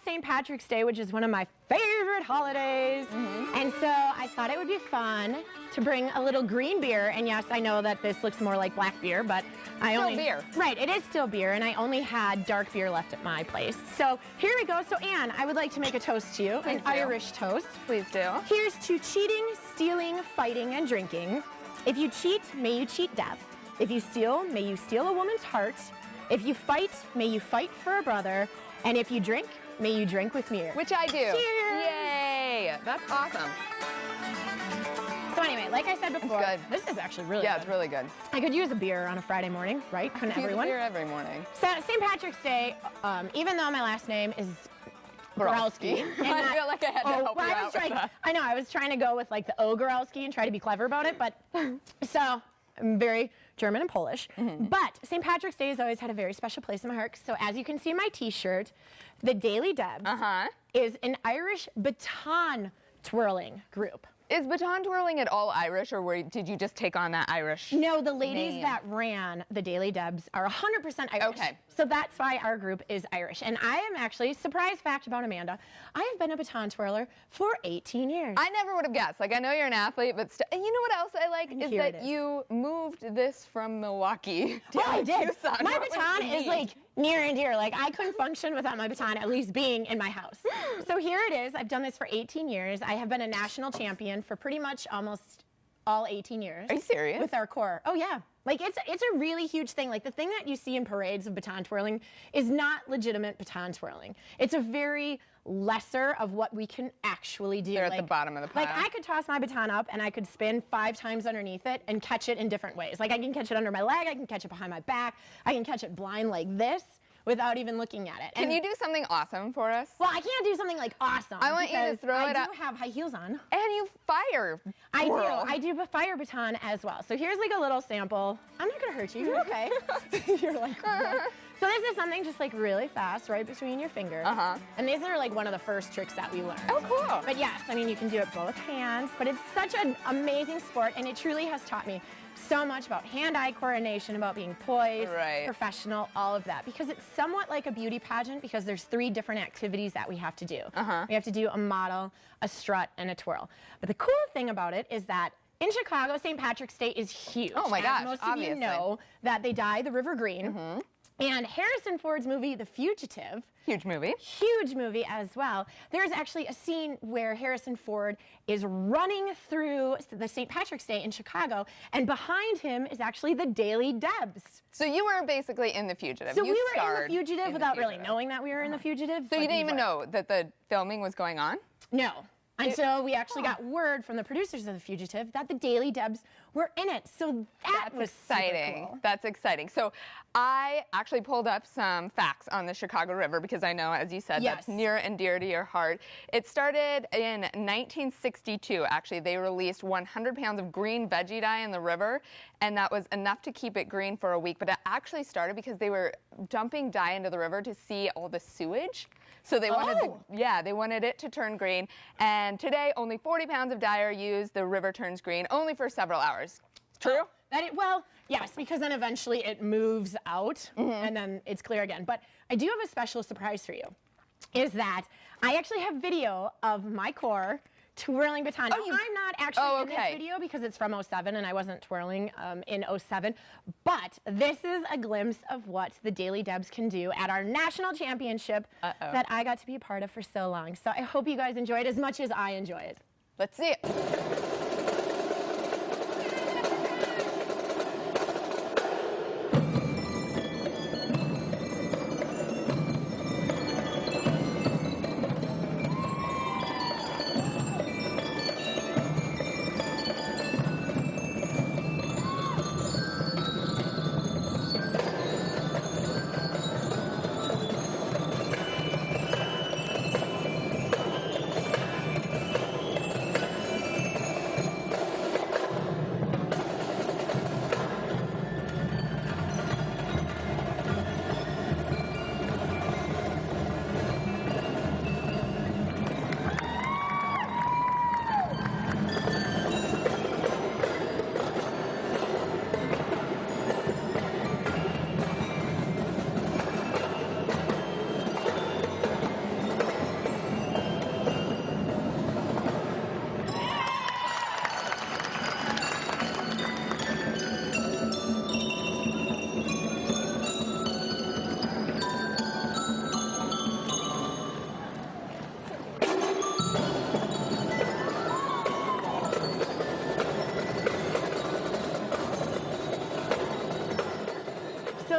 St. Patrick's Day, which is one of my favorite holidays. And so I thought it would be fun to bring a little green beer. And yes, I know that this looks more like black beer, but I Still only... beer. Right, it is still beer, and I only had dark beer left at my place. So here we go. So Anne, I would like to make a toast to you, an Irish toast. Please do. Here's to cheating, stealing, fighting, and drinking. If you cheat, may you cheat death. If you steal, may you steal a woman's heart. If you fight, may you fight for a brother. And if you drink, may you drink with me. Which I do. Cheers! Yay! That's awesome. So anyway, like I said before, good. this is actually really Yeah, good. it's really good. I could use a beer on a Friday morning, right? Couldn't everyone? Beer every morning. So St. Patrick's Day, even though my last name is Guralski. I feel like I had to help you out with that. I know, I was trying to go with like the O Guralski and try to be clever about it, but so I'm very German and Polish. But St. Patrick's Day has always had a very special place in my heart. So as you can see in my t-shirt, the Daily Debs is an Irish baton twirling group. Is Baton Twirling at all Irish, or did you just take on that Irish? No, the ladies name? that ran the Daily Debs are 100% Irish. Okay. So that's why our group is Irish. And I am actually, surprise fact about Amanda, I have been a baton twirler for 18 years. I never would have guessed. Like, I know you're an athlete, but and you know what else I like is Here it that is. you moved this from Milwaukee to I did. Tucson. My What was baton the is need? like near and dear. Like I couldn't function without my baton at least being in my house. So here it is. I've done this for 18 years. I have been a national champion for pretty much almost all 18 years. Are you serious? With our corps. Oh yeah. Like it's a really huge thing. Like the thing that you see in parades of baton twirling is not legitimate baton twirling. It's a very lesser of what we can actually do. They're at the bottom of the pile. Like I could toss my baton up and I could spin 5 times underneath it and catch it in different ways. Like I can catch it under my leg, I can catch it behind my back, I can catch it blind like this without even looking at it. Can you do something awesome for us? Well, I can't do something like awesome. I want you to because throw it I up. do have high heels on. And you fire. I twirl. do. I do a fire baton as well. So here's like a little sample. I'm not gonna hurt you. You're okay. You're like. So this is something just like really fast, right between your fingers. And these are like one of the first tricks that we learned. Oh, cool. But yes, I mean you can do it both hands. But it's such an amazing sport, and it truly has taught me so much about hand-eye coordination, about being poised, professional, all of that. Because it's somewhat like a beauty pageant because there's 3 different activities that we have to do. We have to do a model, a strut, and a twirl. But the cool thing about it is that in Chicago, St. Patrick's Day is huge. Oh my gosh, As most obviously. of you know that they dye the river green. And Harrison Ford's movie, The Fugitive, huge movie as well. There's actually a scene where Harrison Ford is running through the St. Patrick's Day in Chicago, and behind him is actually the Daily Debs. So you were basically in The Fugitive. So you we were in starred The Fugitive without really Fugitive. knowing that we were in The Fugitive. So you didn't even know that the filming was going on? No. Until we actually got word from the producers of The Fugitive that the Daily Debs were in it. So that was exciting. super cool. That's exciting. So I actually pulled up some facts on the Chicago River because I know, as you said, that's near and dear to your heart. It started in 1962. Actually, they released 100 pounds of green veggie dye in the river, and that was enough to keep it green for a week. But it actually started because they were dumping dye into the river to see all the sewage. So they wanted, they wanted it to turn green. And today, only 40 pounds of dye are used. The river turns green only for several hours. True? Well, yes, because then eventually it moves out and then it's clear again. But I do have a special surprise for you, is that I actually have video of my corps twirling baton. I'm not actually in this video because it's from 07 and I wasn't twirling in 07, but this is a glimpse of what the Daily Debs can do at our national championship that I got to be a part of for so long. So I hope you guys enjoy it as much as I enjoy it. Let's see it.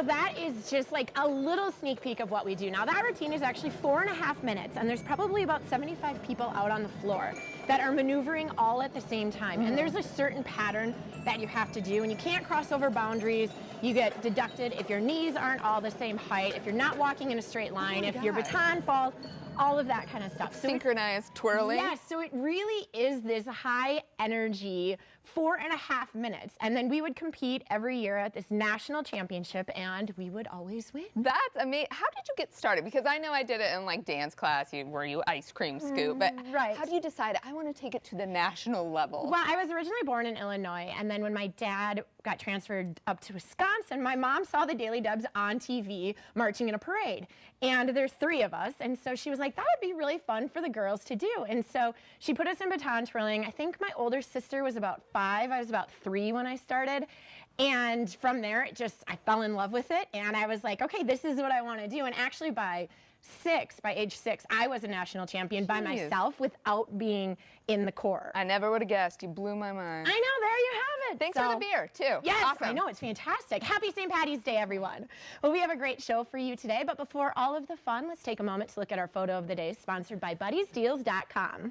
So that is just like a little sneak peek of what we do. Now that routine is actually 4.5 minutes, and there's probably about 75 people out on the floor that are maneuvering all at the same time. And there's a certain pattern that you have to do, and you can't cross over boundaries. You get deducted if your knees aren't all the same height, if you're not walking in a straight line, if your baton falls, all of that kind of stuff. So synchronized twirling. Yes, so it really is this high energy 4.5 minutes. And then we would compete every year at this national championship, and we would always win. That's amazing. How did you get started? Because I know I did it in like dance class where you ice cream scoop, but how do you decide, I want to take it to the national level? Well, I was originally born in Illinois, and then when my dad got transferred up to Wisconsin, my mom saw the Daily Dubs on TV marching in a parade. And there's 3 of us, and so she was like, that would be really fun for the girls to do. And so she put us in baton twirling. I think my older sister was about 5. I was about 3 when I started. And from there, I fell in love with it. And I was like, okay, this is what I want to do. And actually by age 6, I was a national champion by myself without being in the Corps. I never would have guessed. You blew my mind. I know, there you have it. Thanks for the beer, too. Yes, awesome. I know, it's fantastic. Happy St. Patty's Day, everyone. Well, we have a great show for you today, but before all of the fun, let's take a moment to look at our photo of the day, sponsored by Buddy'sDeals.com.